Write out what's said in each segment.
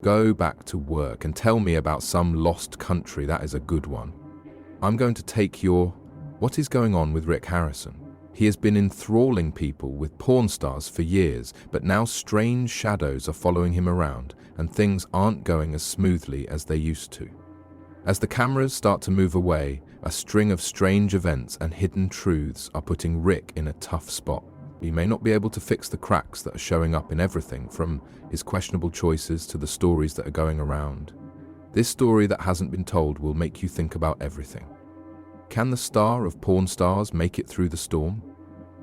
Go back to work and tell me about some lost country. That is a good one. I'm going to take your... What is going on with Rick Harrison? He has been enthralling people with porn stars for years, but now strange shadows are following him around, and things aren't going as smoothly as they used to. As the cameras start to move away, a string of strange events and hidden truths are putting Rick in a tough spot. He may not be able to fix the cracks that are showing up in everything, from his questionable choices to the stories that are going around. This story that hasn't been told will make you think about everything. Can the star of porn stars make it through the storm?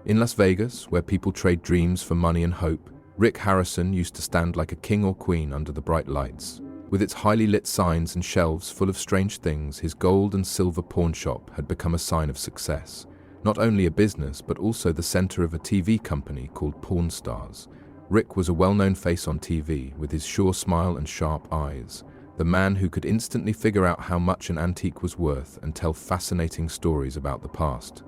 In Las Vegas, where people trade dreams for money and hope, Rick Harrison used to stand like a king or queen under the bright lights. With its highly lit signs and shelves full of strange things, his gold and silver pawn shop had become a sign of success. Not only a business, but also the center of a TV company called Pawn Stars. Rick was a well-known face on TV, with his sure smile and sharp eyes. The man who could instantly figure out how much an antique was worth and tell fascinating stories about the past.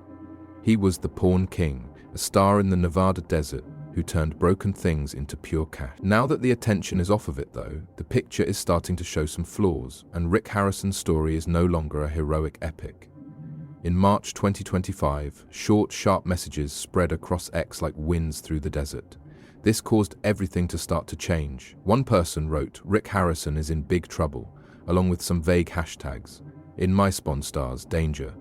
He was the Pawn King, a star in the Nevada desert who turned broken things into pure cash. Now that the attention is off of it though, the picture is starting to show some flaws, and Rick Harrison's story is no longer a heroic epic. In March 2025, short, sharp messages spread across X like winds through the desert. This caused everything to start to change. One person wrote, "Rick Harrison is in big trouble," along with some vague hashtags. In my Pawn Stars, danger.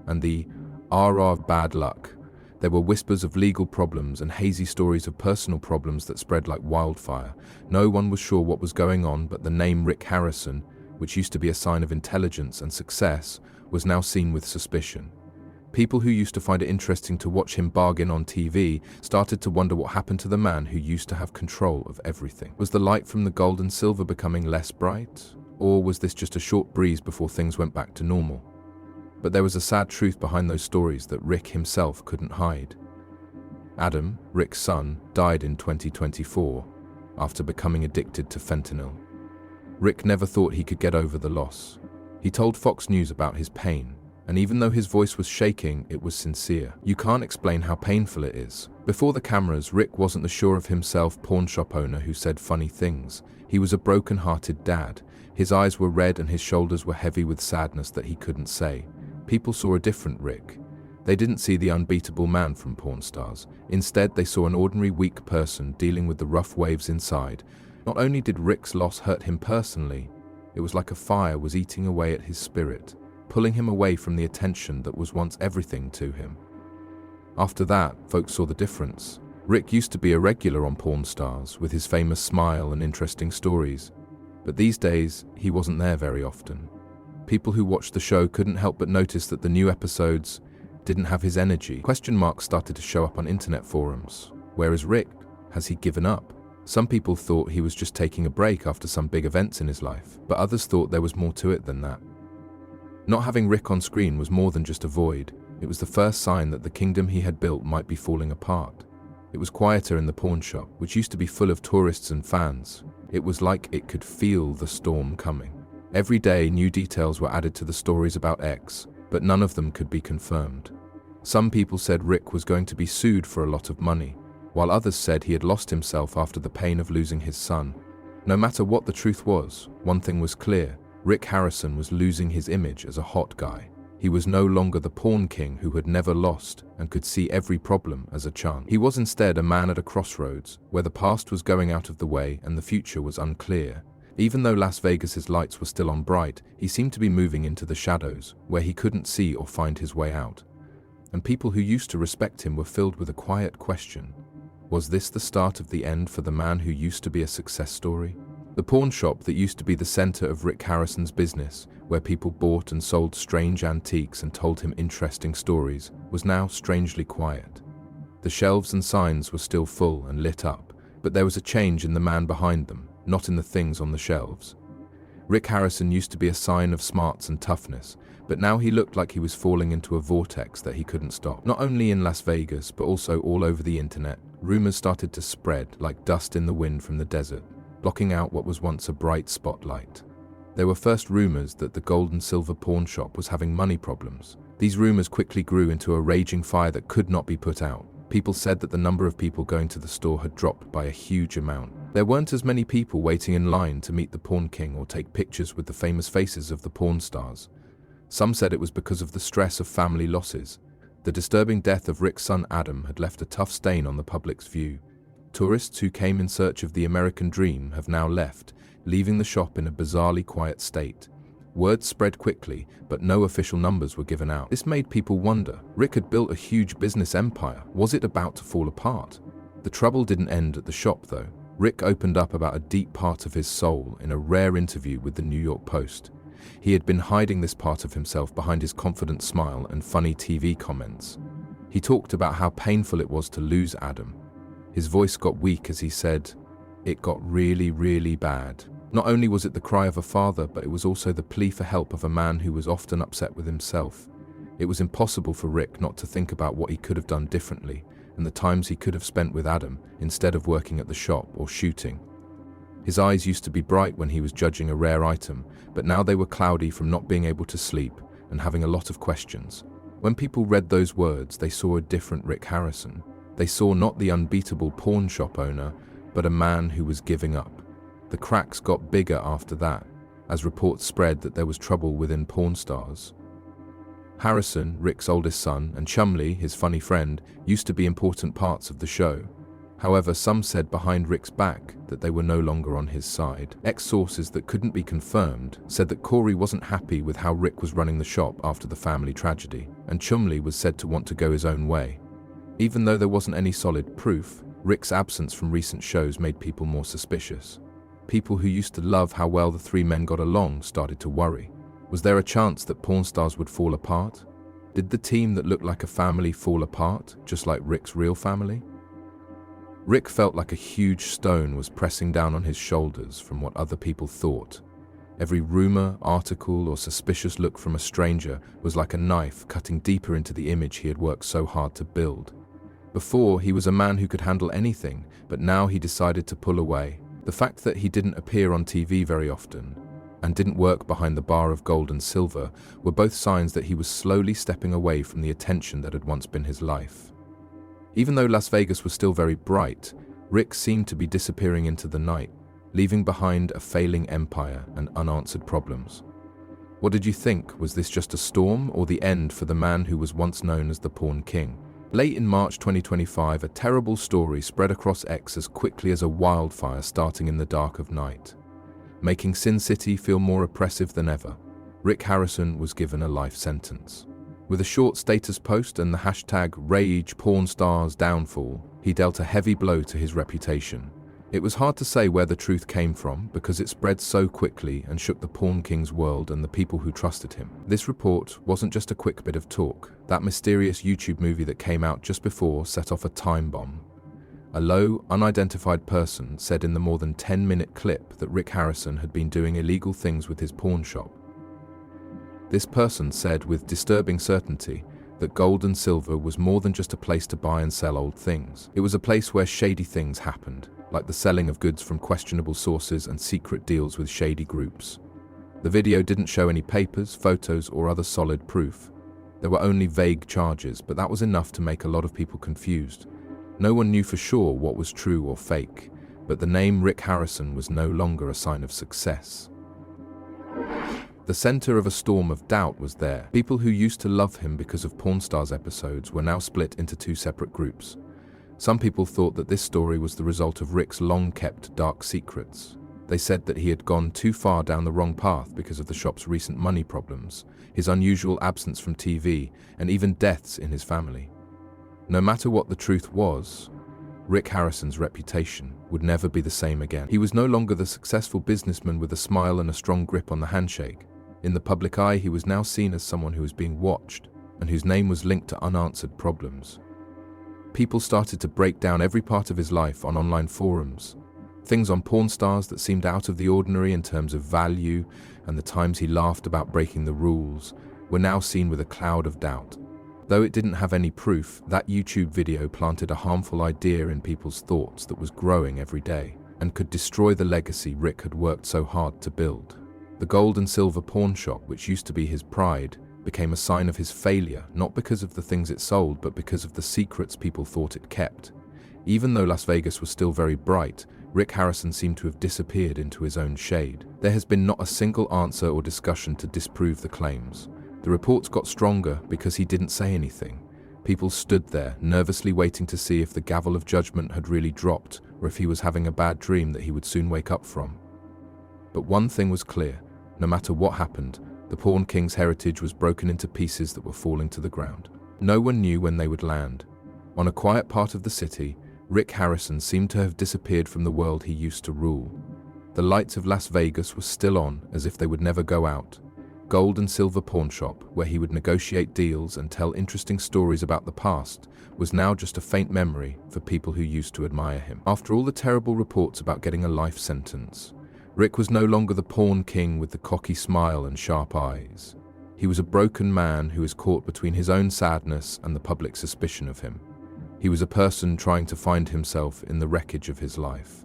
And the RR bad luck. There were whispers of legal problems and hazy stories of personal problems that spread like wildfire. No one was sure what was going on, but the name Rick Harrison, which used to be a sign of intelligence and success, was now seen with suspicion. People who used to find it interesting to watch him bargain on TV started to wonder what happened to the man who used to have control of everything. Was the light from the gold and silver becoming less bright? Or was this just a short breeze before things went back to normal? But there was a sad truth behind those stories that Rick himself couldn't hide. Adam, Rick's son, died in 2024 after becoming addicted to fentanyl. Rick never thought he could get over the loss. He told Fox News about his pain, and even though his voice was shaking, it was sincere. You can't explain how painful it is. Before the cameras, Rick wasn't the sure of himself pawn shop owner who said funny things. He was a broken-hearted dad. His eyes were red and his shoulders were heavy with sadness that he couldn't say. People saw a different Rick. They didn't see the unbeatable man from Pawn Stars. Instead, they saw an ordinary, weak person dealing with the rough waves inside. Not only did Rick's loss hurt him personally, it was like a fire was eating away at his spirit, pulling him away from the attention that was once everything to him. After that, folks saw the difference. Rick used to be a regular on Pawn Stars, with his famous smile and interesting stories. But these days, he wasn't there very often. People who watched the show couldn't help but notice that the new episodes didn't have his energy. Question marks started to show up on internet forums. Where is Rick? Has he given up? Some people thought he was just taking a break after some big events in his life, but others thought there was more to it than that. Not having Rick on screen was more than just a void. It was the first sign that the kingdom he had built might be falling apart. It was quieter in the pawn shop, which used to be full of tourists and fans. It was like it could feel the storm coming. Every day, new details were added to the stories about X, but none of them could be confirmed. Some people said Rick was going to be sued for a lot of money, while others said he had lost himself after the pain of losing his son. No matter what the truth was, one thing was clear: Rick Harrison was losing his image as a hot guy. He was no longer the Pawn King who had never lost and could see every problem as a chance. He was instead a man at a crossroads, where the past was going out of the way and the future was unclear. Even though Las Vegas's lights were still on bright, he seemed to be moving into the shadows, where he couldn't see or find his way out. And people who used to respect him were filled with a quiet question. Was this the start of the end for the man who used to be a success story? The pawn shop that used to be the center of Rick Harrison's business, where people bought and sold strange antiques and told him interesting stories, was now strangely quiet. The shelves and signs were still full and lit up, but there was a change in the man behind them, not in the things on the shelves. Rick Harrison used to be a sign of smarts and toughness, but now he looked like he was falling into a vortex that he couldn't stop. Not only in Las Vegas, but also all over the internet, rumors started to spread like dust in the wind from the desert, blocking out what was once a bright spotlight. There were first rumors that the gold and silver pawn shop was having money problems. These rumors quickly grew into a raging fire that could not be put out. People said that the number of people going to the store had dropped by a huge amount. There weren't as many people waiting in line to meet the Pawn King or take pictures with the famous faces of the porn stars. Some said it was because of the stress of family losses. The disturbing death of Rick's son Adam had left a tough stain on the public's view. Tourists who came in search of the American dream have now left, leaving the shop in a bizarrely quiet state. Word spread quickly, but no official numbers were given out. This made people wonder. Rick had built a huge business empire. Was it about to fall apart? The trouble didn't end at the shop, though. Rick opened up about a deep part of his soul in a rare interview with the New York Post. He had been hiding this part of himself behind his confident smile and funny TV comments. He talked about how painful it was to lose Adam. His voice got weak as he said, "It got really, really bad." Not only was it the cry of a father, but it was also the plea for help of a man who was often upset with himself. It was impossible for Rick not to think about what he could have done differently, and the times he could have spent with Adam instead of working at the shop or shooting. His eyes used to be bright when he was judging a rare item, but now they were cloudy from not being able to sleep and having a lot of questions. When people read those words, they saw a different Rick Harrison. They saw not the unbeatable pawn shop owner, but a man who was giving up. The cracks got bigger after that, as reports spread that there was trouble within Pawn Stars. Harrison, Rick's oldest son, and Chumley, his funny friend, used to be important parts of the show. However, some said behind Rick's back that they were no longer on his side. Ex-sources that couldn't be confirmed said that Corey wasn't happy with how Rick was running the shop after the family tragedy, and Chumley was said to want to go his own way. Even though there wasn't any solid proof, Rick's absence from recent shows made people more suspicious. People who used to love how well the three men got along started to worry. Was there a chance that Pawn Stars would fall apart? Did the team that looked like a family fall apart, just like Rick's real family? Rick felt like a huge stone was pressing down on his shoulders from what other people thought. Every rumor, article, or suspicious look from a stranger was like a knife cutting deeper into the image he had worked so hard to build. Before, he was a man who could handle anything, but now he decided to pull away. The fact that he didn't appear on TV very often and didn't work behind the bar of gold and silver were both signs that he was slowly stepping away from the attention that had once been his life. Even though Las Vegas was still very bright, Rick seemed to be disappearing into the night, leaving behind a failing empire and unanswered problems. What did you think? Was this just a storm or the end for the man who was once known as the Pawn King? Late in March 2025, a terrible story spread across X as quickly as a wildfire starting in the dark of night, making Sin City feel more oppressive than ever. Rick Harrison was given a life sentence. With a short status post and the hashtag #RagePawnStarsDownfall, he dealt a heavy blow to his reputation. It was hard to say where the truth came from because it spread so quickly and shook the Pawn King's world and the people who trusted him. This report wasn't just a quick bit of talk. That mysterious YouTube movie that came out just before set off a time bomb. A low, unidentified person said in the more than 10-minute clip that Rick Harrison had been doing illegal things with his pawn shop. This person said with disturbing certainty that gold and silver was more than just a place to buy and sell old things. It was a place where shady things happened, like the selling of goods from questionable sources and secret deals with shady groups. The video didn't show any papers, photos, or other solid proof. There were only vague charges, but that was enough to make a lot of people confused. No one knew for sure what was true or fake, but the name Rick Harrison was no longer a sign of success. The center of a storm of doubt was there. People who used to love him because of Pawn Stars episodes were now split into two separate groups. Some people thought that this story was the result of Rick's long-kept dark secrets. They said that he had gone too far down the wrong path because of the shop's recent money problems, his unusual absence from TV, and even deaths in his family. No matter what the truth was, Rick Harrison's reputation would never be the same again. He was no longer the successful businessman with a smile and a strong grip on the handshake. In the public eye, he was now seen as someone who was being watched and whose name was linked to unanswered problems. People started to break down every part of his life on online forums. Things on Pawn Stars that seemed out of the ordinary in terms of value, and the times he laughed about breaking the rules, were now seen with a cloud of doubt. Though it didn't have any proof, that YouTube video planted a harmful idea in people's thoughts that was growing every day and could destroy the legacy Rick had worked so hard to build. The gold and silver pawn shop, which used to be his pride, became a sign of his failure, not because of the things it sold, but because of the secrets people thought it kept. Even though Las Vegas was still very bright, Rick Harrison seemed to have disappeared into his own shade. There has been not a single answer or discussion to disprove the claims. The reports got stronger because he didn't say anything. People stood there, nervously waiting to see if the gavel of judgment had really dropped or if he was having a bad dream that he would soon wake up from. But one thing was clear. No matter what happened, the Pawn King's heritage was broken into pieces that were falling to the ground. No one knew when they would land. On a quiet part of the city, Rick Harrison seemed to have disappeared from the world he used to rule. The lights of Las Vegas were still on, as if they would never go out. Gold and silver pawnshop, where he would negotiate deals and tell interesting stories about the past, was now just a faint memory for people who used to admire him. After all the terrible reports about getting a life sentence, Rick was no longer the Pawn King with the cocky smile and sharp eyes. He was a broken man who was caught between his own sadness and the public suspicion of him. He was a person trying to find himself in the wreckage of his life.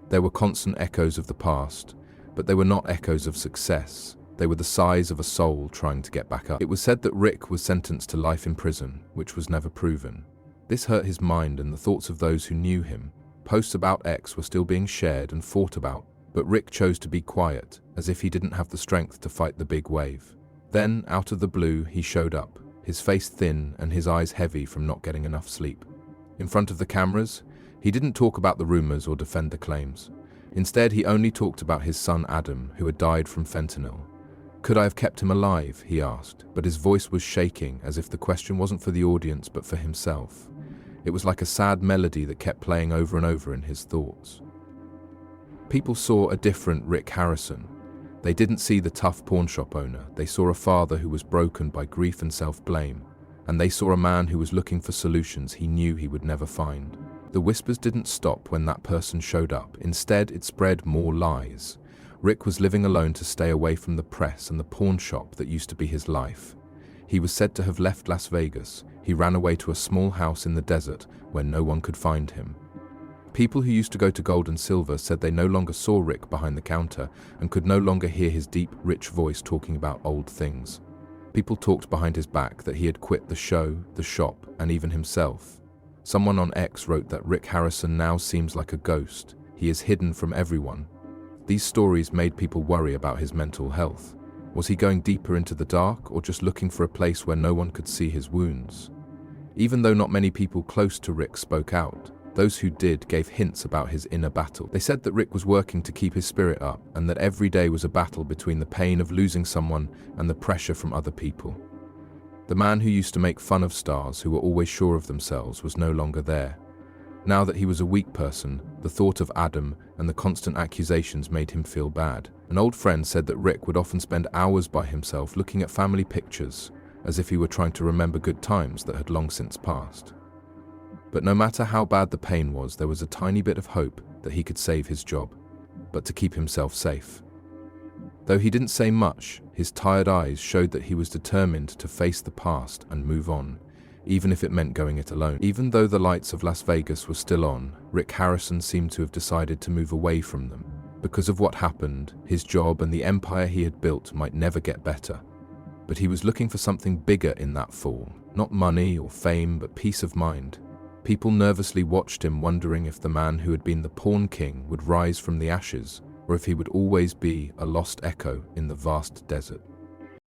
There were constant echoes of the past, but they were not echoes of success. They were the sighs of a soul trying to get back up. It was said that Rick was sentenced to life in prison, which was never proven. This hurt his mind and the thoughts of those who knew him. Posts about X were still being shared and fought about, but Rick chose to be quiet, as if he didn't have the strength to fight the big wave. Then, out of the blue, he showed up, his face thin and his eyes heavy from not getting enough sleep. In front of the cameras, he didn't talk about the rumors or defend the claims. Instead, he only talked about his son Adam, who had died from fentanyl. Could I have kept him alive, he asked, but his voice was shaking, as if the question wasn't for the audience but for himself. It was like a sad melody that kept playing over and over in his thoughts. People saw a different Rick Harrison. They didn't see the tough pawnshop owner. They saw a father who was broken by grief and self-blame. And they saw a man who was looking for solutions he knew he would never find. The whispers didn't stop when that person showed up. Instead, it spread more lies. Rick was living alone to stay away from the press and the pawn shop that used to be his life. He was said to have left Las Vegas. He ran away to a small house in the desert where no one could find him. People who used to go to Gold and Silver said they no longer saw Rick behind the counter and could no longer hear his deep, rich voice talking about old things. People talked behind his back that he had quit the show, the shop, and even himself. Someone on X wrote that Rick Harrison now seems like a ghost. He is hidden from everyone. These stories made people worry about his mental health. Was he going deeper into the dark or just looking for a place where no one could see his wounds? Even though not many people close to Rick spoke out, those who did gave hints about his inner battle. They said that Rick was working to keep his spirit up and that every day was a battle between the pain of losing someone and the pressure from other people. The man who used to make fun of stars who were always sure of themselves was no longer there. Now that he was a weak person, the thought of Adam and the constant accusations made him feel bad. An old friend said that Rick would often spend hours by himself looking at family pictures, as if he were trying to remember good times that had long since passed. But no matter how bad the pain was, there was a tiny bit of hope that he could save his job, but to keep himself safe. Though he didn't say much, his tired eyes showed that he was determined to face the past and move on, even if it meant going it alone. Even though the lights of Las Vegas were still on, Rick Harrison seemed to have decided to move away from them. Because of what happened, his job and the empire he had built might never get better. But he was looking for something bigger in that fall, not money or fame, but peace of mind. People nervously watched him, wondering if the man who had been the Pawn King would rise from the ashes, or if he would always be a lost echo in the vast desert.